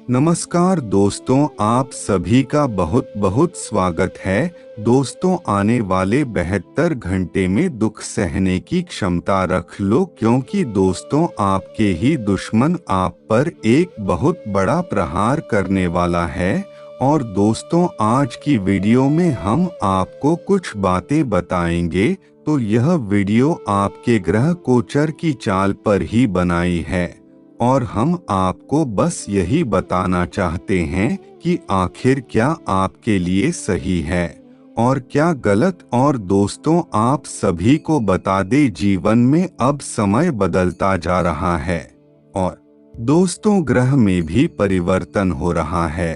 नमस्कार दोस्तों, आप सभी का बहुत बहुत स्वागत है। दोस्तों, आने वाले 72 घंटे में दुख सहने की क्षमता रख लो, क्योंकि दोस्तों आपके ही दुश्मन आप पर एक बहुत बड़ा प्रहार करने वाला है। और दोस्तों, आज की वीडियो में हम आपको कुछ बातें बताएंगे। तो यह वीडियो आपके ग्रह गोचर की चाल पर ही बनाई है और हम आपको बस यही बताना चाहते हैं कि आखिर क्या आपके लिए सही है और क्या गलत। और दोस्तों, आप सभी को बता दे, जीवन में अब समय बदलता जा रहा है और दोस्तों ग्रह में भी परिवर्तन हो रहा है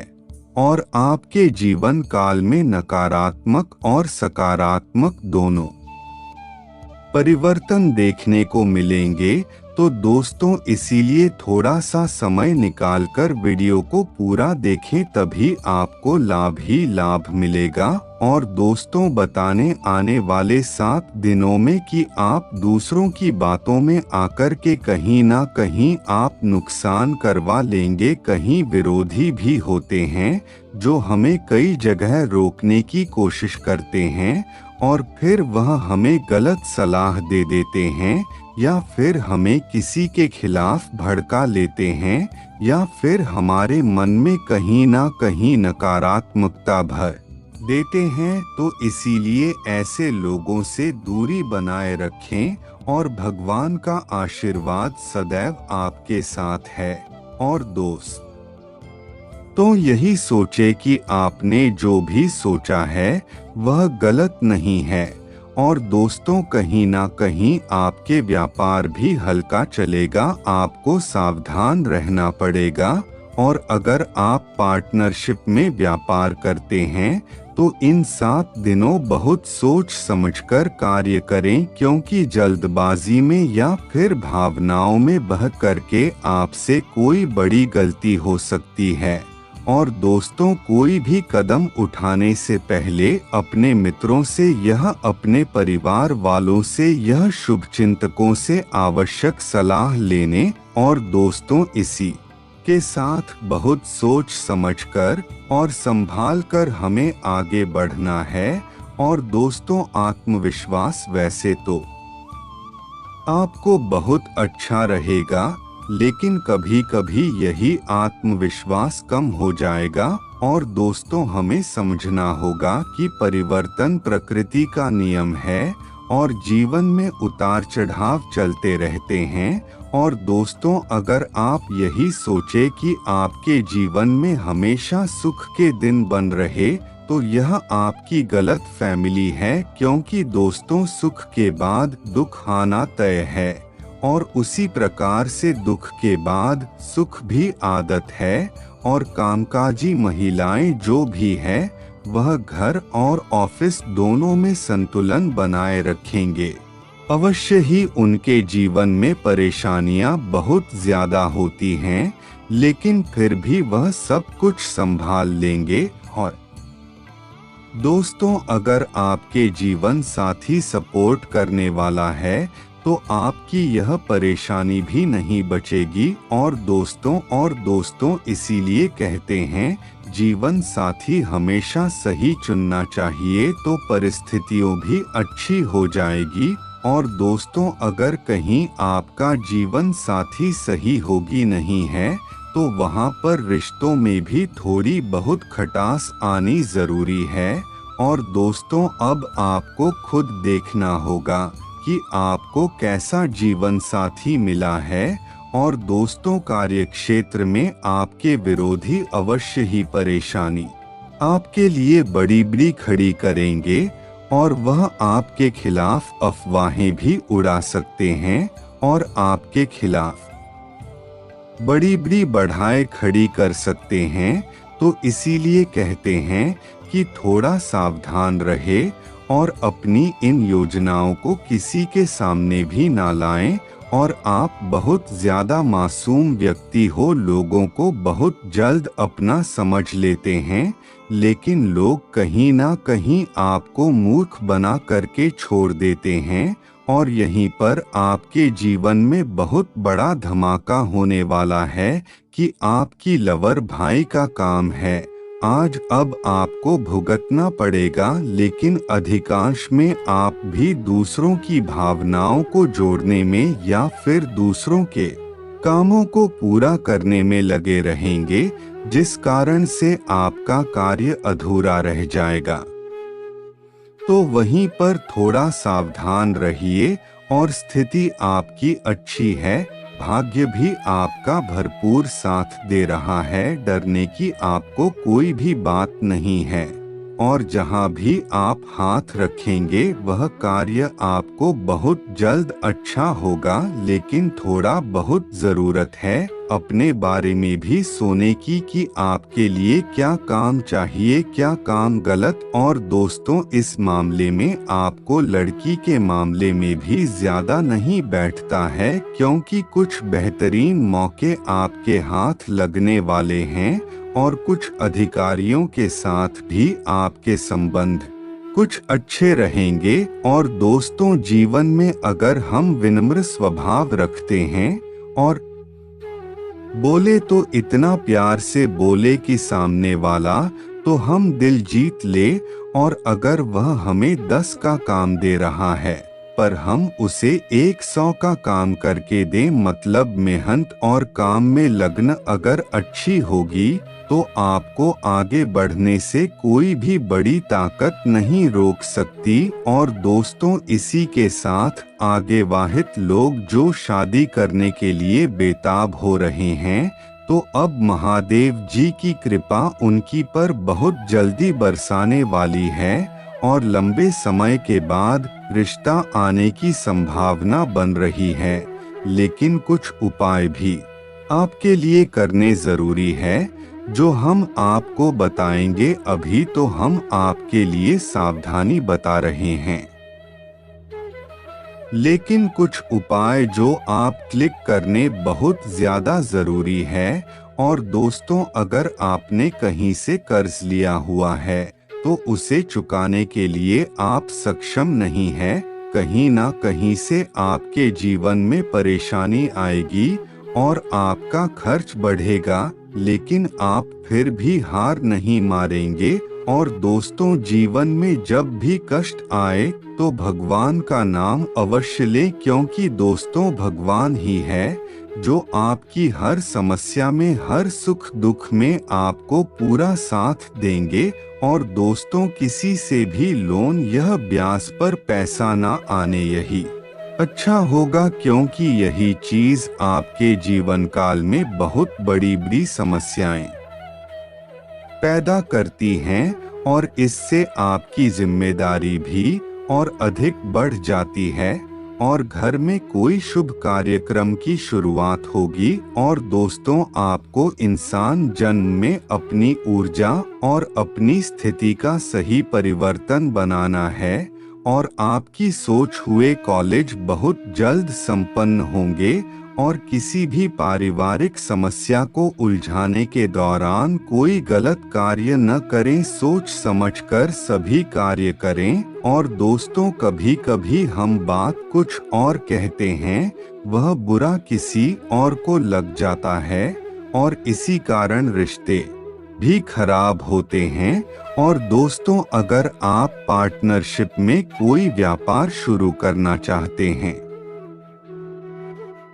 और आपके जीवन काल में नकारात्मक और सकारात्मक दोनों परिवर्तन देखने को मिलेंगे। तो दोस्तों, इसीलिए थोड़ा सा समय निकालकर वीडियो को पूरा देखें, तभी आपको लाभ ही लाभ मिलेगा। और दोस्तों, बताने आने वाले 7 दिनों में कि आप दूसरों की बातों में आकर के कहीं ना कहीं आप नुकसान करवा लेंगे। कहीं विरोधी भी होते हैं जो हमें कई जगह रोकने की कोशिश करते हैं और फिर वह हमें गलत सलाह दे देते हैं, या फिर हमें किसी के खिलाफ भड़का लेते हैं, या फिर हमारे मन में कहीं ना कहीं नकारात्मकता भर देते हैं। तो इसीलिए ऐसे लोगों से दूरी बनाए रखें और भगवान का आशीर्वाद सदैव आपके साथ है। और दोस्त तो यही सोचे कि आपने जो भी सोचा है वह गलत नहीं है। और दोस्तों, कहीं ना कहीं आपके व्यापार भी हल्का चलेगा, आपको सावधान रहना पड़ेगा। और अगर आप पार्टनरशिप में व्यापार करते हैं तो इन 7 दिनों बहुत सोच समझकर कार्य करें, क्योंकि जल्दबाजी में या फिर भावनाओं में बह करके आपसे कोई बड़ी गलती हो सकती है। और दोस्तों, कोई भी कदम उठाने से पहले अपने मित्रों से अपने परिवार वालों से शुभचिंतकों से आवश्यक सलाह लेने और दोस्तों इसी के साथ बहुत सोच समझकर और संभाल कर हमें आगे बढ़ना है। और दोस्तों, आत्मविश्वास वैसे तो आपको बहुत अच्छा रहेगा, लेकिन कभी कभी यही आत्मविश्वास कम हो जाएगा। और दोस्तों, हमें समझना होगा कि परिवर्तन प्रकृति का नियम है और जीवन में उतार चढ़ाव चलते रहते हैं। और दोस्तों, अगर आप यही सोचे कि आपके जीवन में हमेशा सुख के दिन बन रहे, तो यह आपकी गलत फैमिली है, क्योंकि दोस्तों सुख के बाद दुख आना तय है और उसी प्रकार से दुख के बाद सुख भी आदत है। और कामकाजी महिलाएं जो भी है वह घर और ऑफिस दोनों में संतुलन बनाए रखेंगे। अवश्य ही उनके जीवन में परेशानियां बहुत ज्यादा होती हैं, लेकिन फिर भी वह सब कुछ संभाल लेंगे। और दोस्तों, अगर आपके जीवन साथी सपोर्ट करने वाला है तो आपकी यह परेशानी भी नहीं बचेगी। और दोस्तों इसीलिए कहते हैं, जीवन साथी हमेशा सही चुनना चाहिए, तो परिस्थितियों भी अच्छी हो जाएगी। और दोस्तों, अगर कहीं आपका जीवन साथी सही होगी नहीं है तो वहाँ पर रिश्तों में भी थोड़ी बहुत खटास आनी जरूरी है। और दोस्तों, अब आपको खुद देखना होगा कि आपको कैसा जीवन साथी मिला है। और दोस्तों, कार्यक्षेत्र में आपके विरोधी अवश्य ही परेशानी आपके लिए बड़ी बड़ी खड़ी करेंगे और वह आपके खिलाफ अफवाहें भी उड़ा सकते हैं और आपके खिलाफ बड़ी बड़ी बढ़ाई खड़ी कर सकते हैं। तो इसीलिए कहते हैं कि थोड़ा सावधान रहे और अपनी इन योजनाओं को किसी के सामने भी ना लाएं। और आप बहुत ज्यादा मासूम व्यक्ति हो, लोगों को बहुत जल्द अपना समझ लेते हैं, लेकिन लोग कहीं ना कहीं आपको मूर्ख बना करके छोड़ देते हैं। और यहीं पर आपके जीवन में बहुत बड़ा धमाका होने वाला है कि आपकी लवर भाई का काम है। आज अब आपको भुगतना पड़ेगा, लेकिन अधिकांश में आप भी दूसरों की भावनाओं को जोड़ने में या फिर दूसरों के कामों को पूरा करने में लगे रहेंगे, जिस कारण से आपका कार्य अधूरा रह जाएगा। तो वहीं पर थोड़ा सावधान रहिए और स्थिति आपकी अच्छी है, भाग्य भी आपका भरपूर साथ दे रहा है, डरने की आपको कोई भी बात नहीं है। और जहां भी आप हाथ रखेंगे वह कार्य आपको बहुत जल्द अच्छा होगा, लेकिन थोड़ा बहुत जरूरत है अपने बारे में भी सोचने की कि आपके लिए क्या काम चाहिए, क्या काम गलत। और दोस्तों, इस मामले में आपको लड़की के मामले में भी ज्यादा नहीं बैठता है, क्योंकि कुछ बेहतरीन मौके आपके हाथ लगने वाले हैं और कुछ अधिकारियों के साथ भी आपके संबंध कुछ अच्छे रहेंगे। और दोस्तों, जीवन में अगर हम विनम्र स्वभाव रखते हैं और बोले तो इतना प्यार से बोले कि सामने वाला तो हम दिल जीत ले, और अगर वह हमें 10 का काम दे रहा है पर हम उसे 100 का काम करके दें, मतलब मेहनत और काम में लगन अगर अच्छी होगी तो आपको आगे बढ़ने से कोई भी बड़ी ताकत नहीं रोक सकती। और दोस्तों, इसी के साथ आगे वाहित लोग जो शादी करने के लिए बेताब हो रहे हैं, तो अब महादेव जी की कृपा उनकी पर बहुत जल्दी बरसाने वाली है और लंबे समय के बाद रिश्ता आने की संभावना बन रही है। लेकिन कुछ उपाय भी आपके लिए करने जरूरी है, जो हम आपको बताएंगे। अभी तो हम आपके लिए सावधानी बता रहे हैं, लेकिन कुछ उपाय जो आप क्लिक करने बहुत ज्यादा जरूरी है। और दोस्तों, अगर आपने कहीं से कर्ज लिया हुआ है तो उसे चुकाने के लिए आप सक्षम नहीं है, कहीं ना कहीं से आपके जीवन में परेशानी आएगी और आपका खर्च बढ़ेगा, लेकिन आप फिर भी हार नहीं मारेंगे। और दोस्तों, जीवन में जब भी कष्ट आए तो भगवान का नाम अवश्य लें, क्योंकि दोस्तों भगवान ही है जो आपकी हर समस्या में, हर सुख दुख में आपको पूरा साथ देंगे। और दोस्तों, किसी से भी लोन यह ब्याज पर पैसा ना आने यही अच्छा होगा, क्योंकि यही चीज आपके जीवन काल में बहुत बड़ी बड़ी समस्याएं पैदा करती हैं और इससे आपकी जिम्मेदारी भी और अधिक बढ़ जाती है और घर में कोई शुभ कार्यक्रम की शुरुआत होगी। और दोस्तों, आपको इंसान जन्म में अपनी ऊर्जा और अपनी स्थिति का सही परिवर्तन बनाना है और आपकी सोच हुए कॉलेज बहुत जल्द संपन्न होंगे। और किसी भी पारिवारिक समस्या को उलझाने के दौरान कोई गलत कार्य न करें, सोच समझकर सभी कार्य करें। और दोस्तों, कभी कभी हम बात कुछ और कहते हैं, वह बुरा किसी और को लग जाता है और इसी कारण रिश्ते भी खराब होते हैं। और दोस्तों, अगर आप पार्टनरशिप में कोई व्यापार शुरू करना चाहते हैं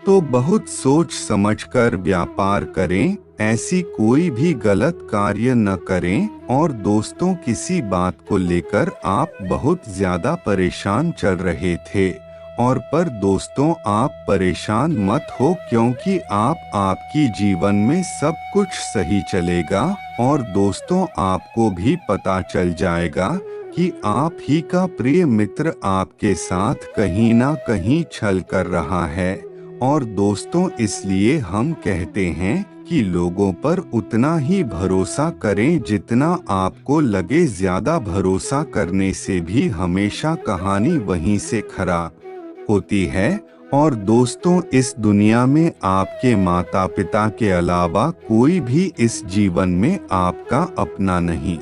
तो बहुत सोच समझकर व्यापार करें, ऐसी कोई भी गलत कार्य न करें। और दोस्तों, किसी बात को लेकर आप बहुत ज्यादा परेशान चल रहे थे, और पर दोस्तों आप परेशान मत हो, क्योंकि आपकी जीवन में सब कुछ सही चलेगा। और दोस्तों, आपको भी पता चल जाएगा कि आप ही का प्रिय मित्र आपके साथ कहीं ना कहीं छल कर रहा है। और दोस्तों, इसलिए हम कहते हैं कि लोगों पर उतना ही भरोसा करें जितना आपको लगे। ज्यादा भरोसा करने से भी हमेशा कहानी वहीं से खराब होती है। और दोस्तों, इस दुनिया में आपके माता पिता के अलावा कोई भी इस जीवन में आपका अपना नहीं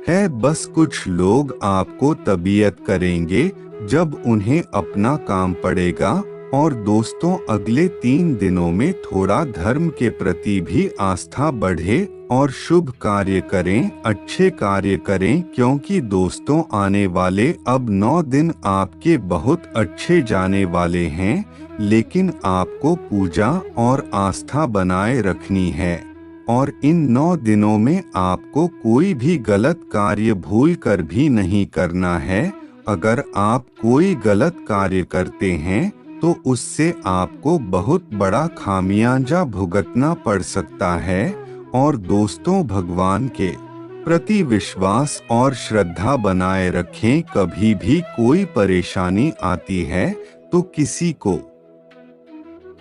है। बस कुछ लोग आपको तबीयत करेंगे जब उन्हें अपना काम पड़ेगा। और दोस्तों, अगले 3 दिनों में थोड़ा धर्म के प्रति भी आस्था बढ़े और शुभ कार्य करें, अच्छे कार्य करें, क्योंकि दोस्तों आने वाले अब 9 दिन आपके बहुत अच्छे जाने वाले हैं। लेकिन आपको पूजा और आस्था बनाए रखनी है और इन 9 दिनों में आपको कोई भी गलत कार्य भूल कर भी नहीं करना है। अगर आप कोई गलत कार्य करते हैं तो उससे आपको बहुत बड़ा खामियाजा भुगतना पड़ सकता है। और दोस्तों, भगवान के प्रति विश्वास और श्रद्धा बनाए रखें। कभी भी कोई परेशानी आती है तो किसी को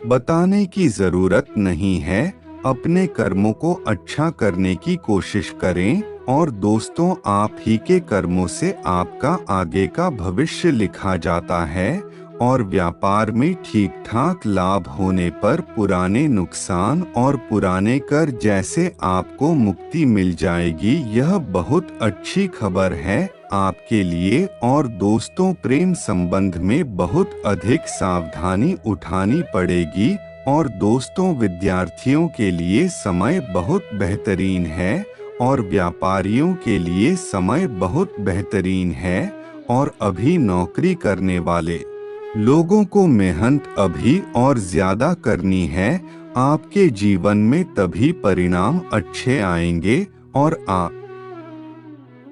बताने की जरूरत नहीं है। अपने कर्मों को अच्छा करने की कोशिश करें और दोस्तों, आप ही के कर्मों से आपका आगे का भविष्य लिखा जाता है। और व्यापार में ठीक ठाक लाभ होने पर पुराने नुकसान और पुराने कर जैसे आपको मुक्ति मिल जाएगी। यह बहुत अच्छी खबर है आपके लिए। और दोस्तों, प्रेम संबंध में बहुत अधिक सावधानी उठानी पड़ेगी। और दोस्तों, विद्यार्थियों के लिए समय बहुत बेहतरीन है और व्यापारियों के लिए समय बहुत बेहतरीन है। और अभी नौकरी करने वाले लोगों को मेहनत अभी और ज्यादा करनी है। आपके जीवन में तभी परिणाम अच्छे आएंगे और आप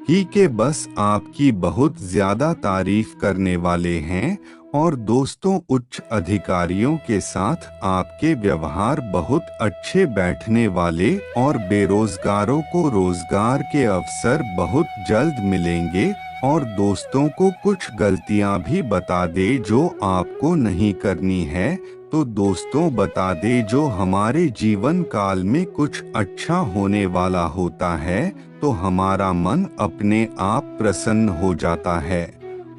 ही के बस आपकी बहुत ज्यादा तारीफ करने वाले हैं। और दोस्तों, उच्च अधिकारियों के साथ आपके व्यवहार बहुत अच्छे बैठने वाले और बेरोजगारों को रोजगार के अवसर बहुत जल्द मिलेंगे। और दोस्तों को कुछ गलतियां भी बता दे जो आपको नहीं करनी है। तो दोस्तों, बता दे जो हमारे जीवन काल में कुछ अच्छा होने वाला होता है तो हमारा मन अपने आप प्रसन्न हो जाता है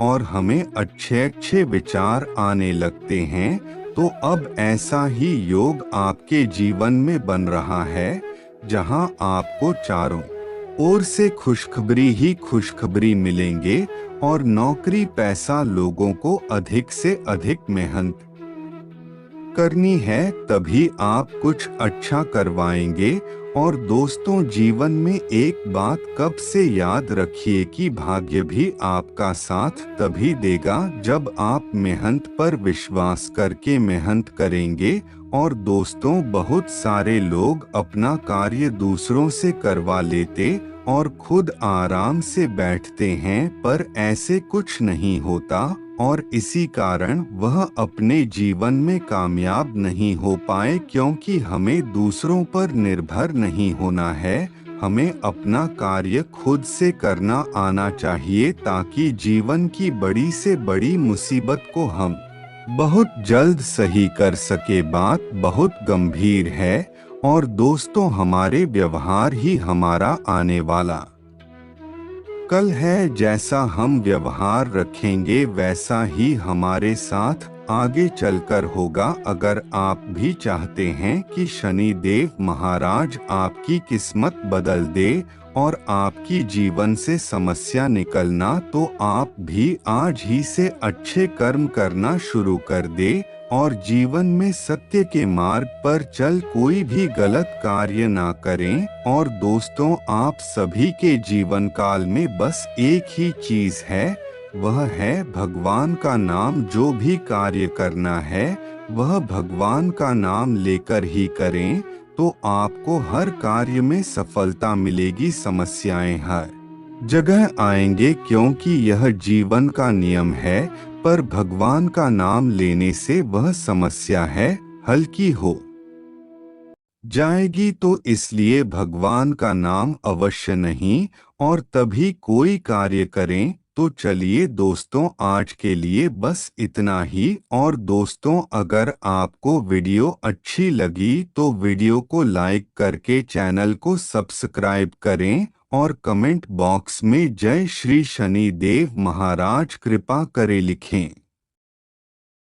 और हमें अच्छे अच्छे विचार आने लगते हैं। तो अब ऐसा ही योग आपके जीवन में बन रहा है जहां आपको चारों ओर से खुशखबरी ही खुशखबरी मिलेंगे। और नौकरी पैसा लोगों को अधिक से अधिक मेहनत करनी है तभी आप कुछ अच्छा करवाएंगे। और दोस्तों, जीवन में एक बात कब से याद रखिए कि भाग्य भी आपका साथ तभी देगा जब आप मेहनत पर विश्वास करके मेहनत करेंगे। और दोस्तों, बहुत सारे लोग अपना कार्य दूसरों से करवा लेते और खुद आराम से बैठते हैं, पर ऐसे कुछ नहीं होता और इसी कारण वह अपने जीवन में कामयाब नहीं हो पाए। क्योंकि हमें दूसरों पर निर्भर नहीं होना है, हमें अपना कार्य खुद से करना आना चाहिए ताकि जीवन की बड़ी से बड़ी मुसीबत को हम बहुत जल्द सही कर सके। बात बहुत गंभीर है और दोस्तों, हमारे व्यवहार ही हमारा आने वाला कल है। जैसा हम व्यवहार रखेंगे वैसा ही हमारे साथ आगे चलकर होगा। अगर आप भी चाहते हैं कि शनि देव महाराज आपकी किस्मत बदल दे और आपकी जीवन से समस्या निकलना, तो आप भी आज ही से अच्छे कर्म करना शुरू कर दे और जीवन में सत्य के मार्ग पर चल कोई भी गलत कार्य ना करें। और दोस्तों, आप सभी के जीवन काल में बस एक ही चीज है, वह है भगवान का नाम। जो भी कार्य करना है वह भगवान का नाम लेकर ही करें, तो आपको हर कार्य में सफलता मिलेगी। समस्याएं हर जगह आएंगे क्योंकि यह जीवन का नियम है, पर भगवान का नाम लेने से वह समस्या है हल्की हो जाएगी। तो इसलिए भगवान का नाम अवश्य नहीं और तभी कोई कार्य करें। तो चलिए दोस्तों, आज के लिए बस इतना ही। और दोस्तों, अगर आपको वीडियो अच्छी लगी तो वीडियो को लाइक करके चैनल को सब्सक्राइब करें और कमेंट बॉक्स में जय श्री शनि देव महाराज कृपा करे लिखें।